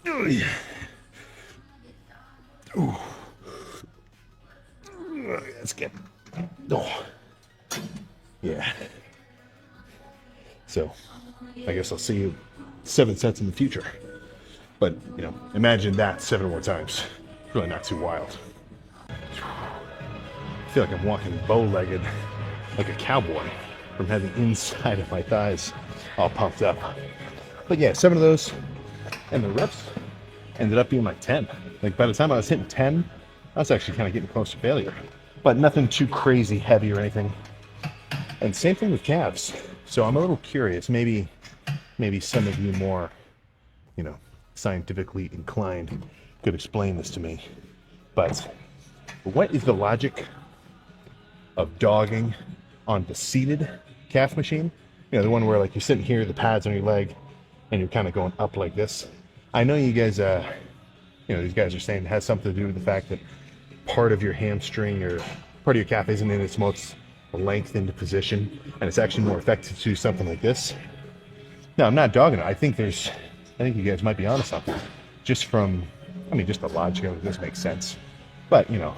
Oh, yeah. Ooh. That's good. Oh. Yeah. So, I guess I'll see you 7 sets in the future. But, you know, imagine that 7 more times. It's really not too wild. I feel like I'm walking bow-legged like a cowboy from having the inside of my thighs all pumped up. But yeah, 7 of those, and the reps ended up being like 10. Like by the time I was hitting 10, I was actually kind of getting close to failure. But nothing too crazy heavy or anything. And same thing with calves. So I'm a little curious. Maybe some of you more, you know, scientifically inclined could explain this to me. But what is the logic of dogging on the seated calf machine? You know, the one where like you're sitting here, the pads on your leg, and you're kind of going up like this. I know you guys, you know, these guys are saying it has something to do with the fact that part of your hamstring or part of your calf isn't in its most lengthened position, and it's actually more effective to do something like this. No, I'm not dogging it. I think you guys might be onto something. Just from, I mean, just the logic of it, this makes sense. But, you know,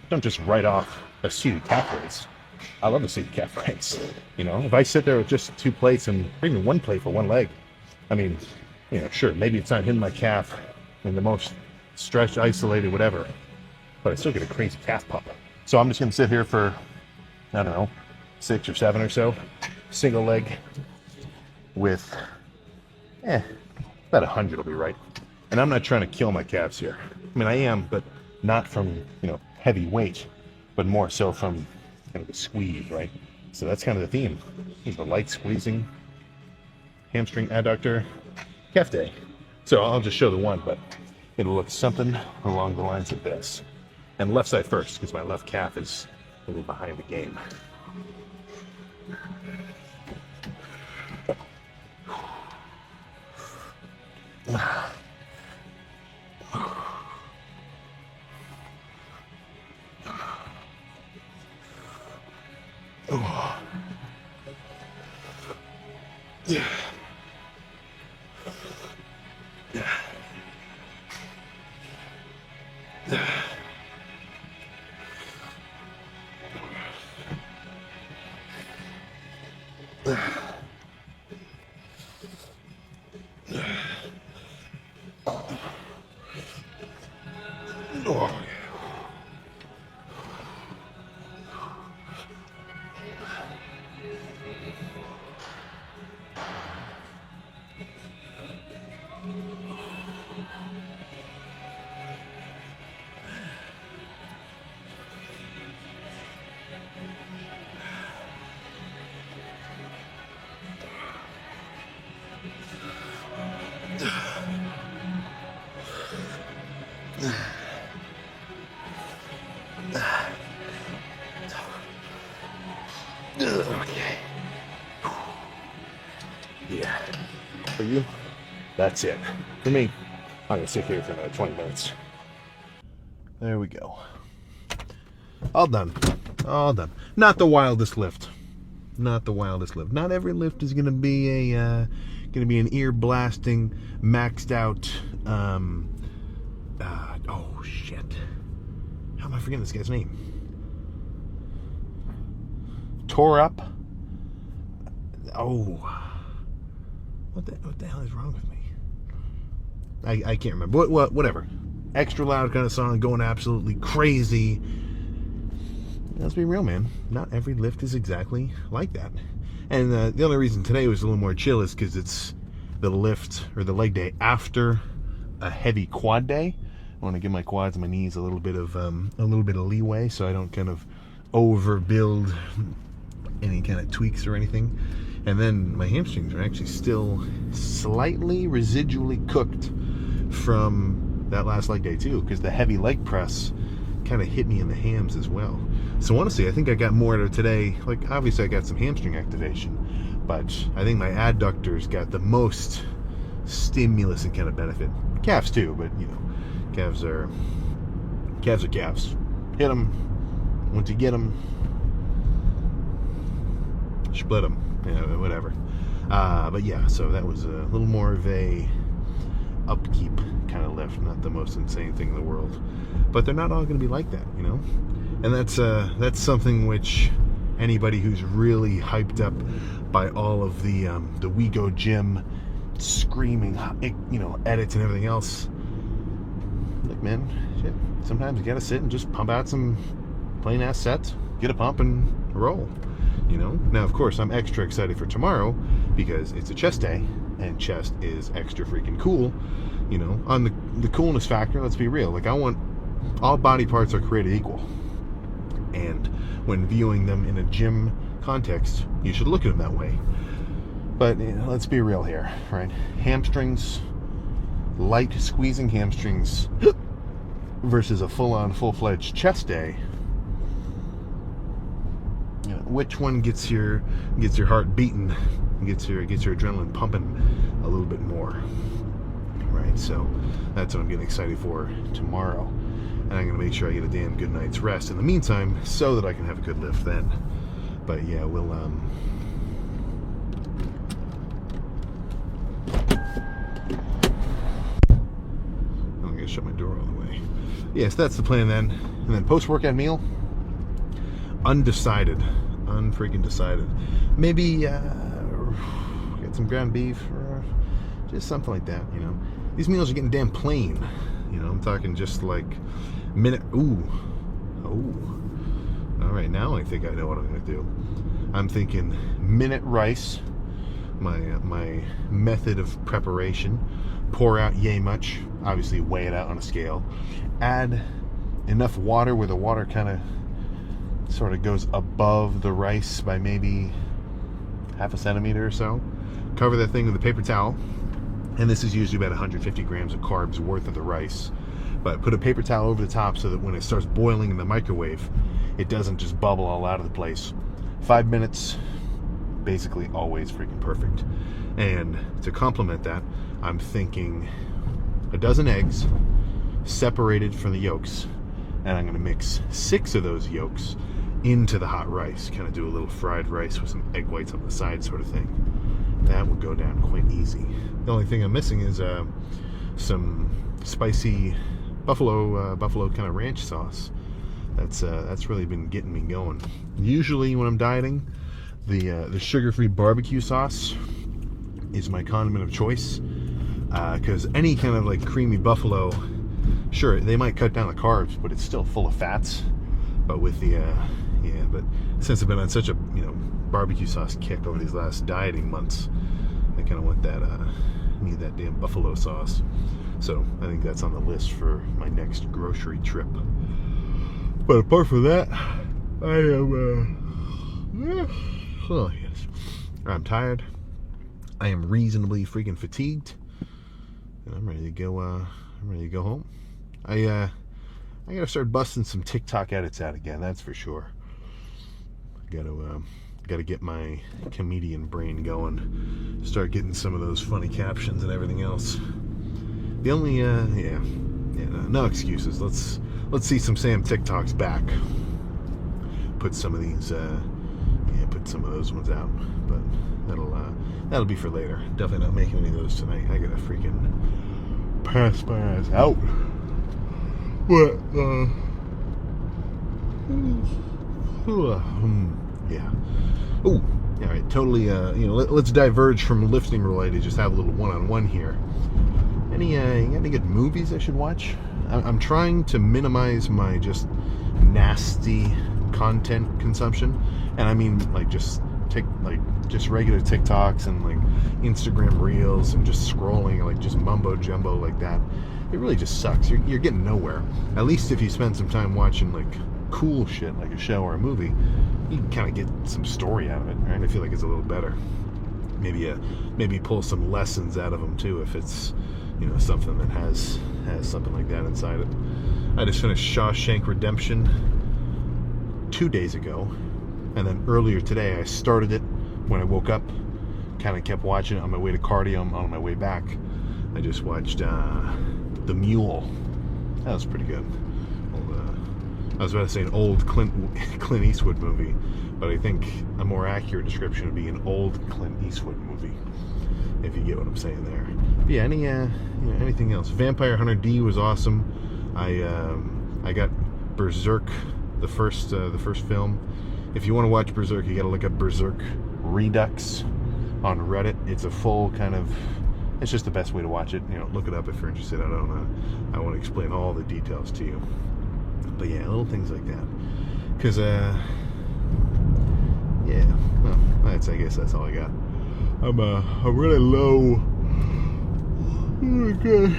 don't just write off a seated calf raise. I love a seated calf raise. You know, if I sit there with just 2 plates and even 1 plate for 1 leg, I mean, you know, sure, maybe it's not hitting my calf in the most stretched, isolated, whatever, but I still get a crazy calf pump. So I'm just going to sit here for, I don't know, 6 or 7 or so, single leg with, about 100 will be right. And I'm not trying to kill my calves here. I mean, I am, but not from, you know, heavy weight, but more so from kind of the squeeze, right? So that's kind of the theme. The light squeezing, hamstring adductor, calf day. So I'll just show the one, but it'll look something along the lines of this. And left side first, because my left calf is a little behind the game. Yeah. Okay. Yeah. For you, that's it. For me, I'm gonna sit here for another 20 minutes. There we go. All done. All done. Not the wildest lift. Not the wildest lift. Not every lift is gonna be an ear blasting, maxed out. Oh shit! How am I forgetting this guy's name? Tore up. Oh, what the hell is wrong with me? I can't remember. Whatever. Extra loud kind of song, going absolutely crazy. Let's be real, man. Not every lift is exactly like that. And the only reason today was a little more chill is because it's the lift or the leg day after a heavy quad day. I want to give my quads and my knees a little bit of leeway, so I don't kind of overbuild any kind of tweaks or anything. And then my hamstrings are actually still slightly residually cooked from that last leg day too, because the heavy leg press kind of hit me in the hams as well. So honestly, I think I got more out of today. Like, obviously I got some hamstring activation, but I think my adductors got the most stimulus and kind of benefit. Calves too, but you know, calves are calves. Hit them. Once you get them, split them. You know, whatever. But yeah, so that was a little more of a upkeep kind of lift, not the most insane thing in the world. But they're not all going to be like that, you know. And that's something which anybody who's really hyped up by all of the We Go Gym screaming, you know, edits and everything else. Look, man, shit. Sometimes you gotta sit and just pump out some plain ass sets, get a pump and roll. You know. Now, of course, I'm extra excited for tomorrow because it's a chest day, and chest is extra freaking cool. You know, on the coolness factor, let's be real. Like, I want all body parts are created equal, and when viewing them in a gym context, you should look at them that way. But you know, let's be real here, right? Hamstrings, light squeezing hamstrings versus a full-on, full-fledged chest day. You know, which one gets your heart beating, gets your adrenaline pumping a little bit more, right? So that's what I'm getting excited for tomorrow, and I'm gonna make sure I get a damn good night's rest in the meantime, so that I can have a good lift then. But yeah, we'll I'm gonna shut my door all the way. Yes, that's the plan then. And then post-workout meal, unfreaking decided. Maybe get some ground beef or just something like that, you know. These meals are getting damn plain, you know. I'm talking just like minute. All right, now I think I know what I'm gonna do. I'm thinking minute rice, my method of preparation. Pour out yay much, obviously weigh it out on a scale. Add enough water where the water kind of sort of goes above the rice by maybe half a centimeter or so. Cover that thing with a paper towel, and this is usually about 150 grams of carbs worth of the rice. But put a paper towel over the top so that when it starts boiling in the microwave, it doesn't just bubble all out of the place. 5 minutes, basically always freaking perfect. And to complement that, I'm thinking a dozen eggs separated from the yolks, and I'm going to mix 6 of those yolks into the hot rice. Kind of do a little fried rice with some egg whites on the side, sort of thing. That will go down quite easy. The only thing I'm missing is some spicy buffalo kind of ranch sauce. That's really been getting me going. Usually when I'm dieting, the sugar-free barbecue sauce is my condiment of choice, because any kind of like creamy buffalo, sure, they might cut down the carbs, but it's still full of fats. But with the but since I've been on such a barbecue sauce kick over these last dieting months, I kind of want that need that damn buffalo sauce. So I think that's on the list for my next grocery trip. But apart from that, I am oh yes, I'm tired. I am reasonably freaking fatigued, and I'm ready to go. I'm ready to go home. I gotta start busting some TikTok edits out again. That's for sure. Gotta get my comedian brain going. Start getting some of those funny captions and everything else. The only no excuses. Let's see some Sam TikToks back. Put some of these put some of those ones out, but that'll be for later. Definitely not making any of those tonight. I gotta freaking pass my ass out. But yeah. Oh, all right. Totally. Let's diverge from lifting related. Just have a little one-on-one here. You got any good movies I should watch? I'm trying to minimize my just nasty content consumption, and I mean just regular TikToks and like Instagram reels and just scrolling like just mumbo jumbo like that. It really just sucks. You're getting nowhere. At least if you spend some time watching like cool shit like a show or a movie, you can kind of get some story out of it, right? I feel like it's a little better. maybe pull some lessons out of them too, if it's, you know, something that has something like that inside it. I just finished Shawshank Redemption 2 days ago, and then earlier today I started it when I woke up. Kind of kept watching it on my way to cardio. On my way back, I just watched The Mule. That was pretty good. I was about to say an old Clint Eastwood movie, but I think a more accurate description would be an old Clint Eastwood movie, if you get what I'm saying there. But yeah, anything else? Vampire Hunter D was awesome. I got Berserk, the first film. If you want to watch Berserk, you got to look up Berserk Redux on Reddit. It's a full kind of, it's just the best way to watch it. You know, look it up if you're interested. I want to explain all the details to you. But yeah, little things like that. Because yeah, well, I guess that's all I got. I'm really low. Oh my god.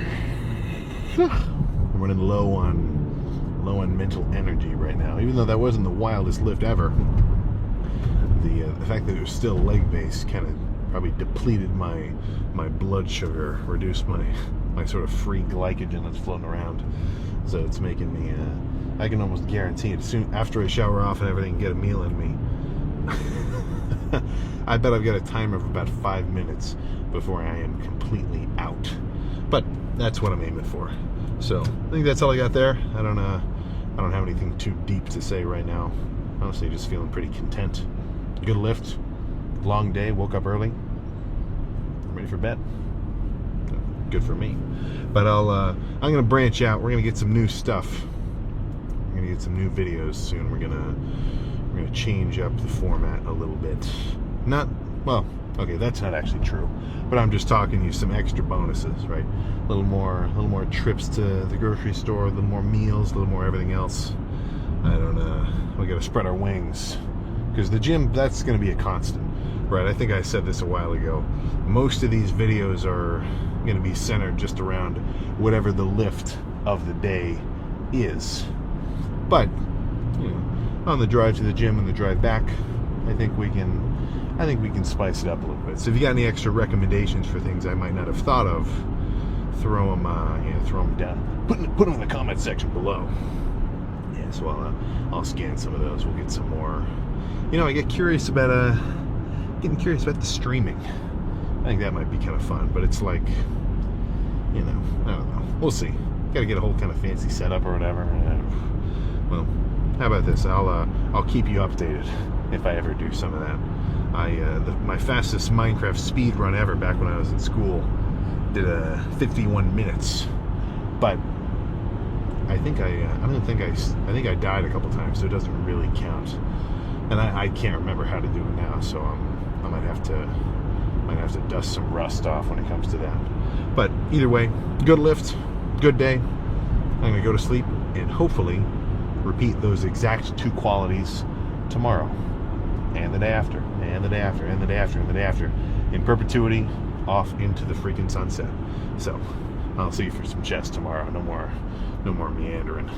I'm running low on mental energy right now. Even though that wasn't the wildest lift ever, the fact that it was still leg based kind of probably depleted my blood sugar, reduced my sort of free glycogen that's floating around. So it's making me I can almost guarantee it, soon after I shower off and everything, get a meal in me. I bet I've got a timer of about 5 minutes before I am completely out. But that's what I'm aiming for. So I think that's all I got there. I don't have anything too deep to say right now. Honestly, just feeling pretty content. Good lift, long day, woke up early. I'm ready for bed. Good for me. But I'm gonna branch out. We're gonna get some new stuff. We're gonna get some new videos soon. We're gonna change up the format a little bit. Well, okay, that's not actually true. But I'm just talking to you some extra bonuses, right? A little more trips to the grocery store, a little more meals, a little more everything else. We gotta spread our wings. Because the gym, that's gonna be a constant, right? I think I said this a while ago. Most of these videos are gonna be centered just around whatever the lift of the day is. But, you know, on the drive to the gym and the drive back, I think we can spice it up a little bit. So if you got any extra recommendations for things I might not have thought of, throw them down. Put them in the comment section below. Yeah, so I'll scan some of those. We'll get some more. You know, I get curious about getting curious about the streaming. I think that might be kind of fun, but it's like, you know, I don't know. We'll see. Got to get a whole kind of fancy setup or whatever. Well, how about this? I'll keep you updated if I ever do some of that. My fastest Minecraft speed run ever back when I was in school did 51 minutes, but I think I died a couple times, so it doesn't really count. And I can't remember how to do it now, so I might have to dust some rust off when it comes to that. But either way, good lift, good day. I'm gonna go to sleep and hopefully repeat those exact two qualities tomorrow, and the day after, and the day after, and the day after, and the day after, in perpetuity, off into the freaking sunset. So I'll see you for some chest tomorrow. No more meandering.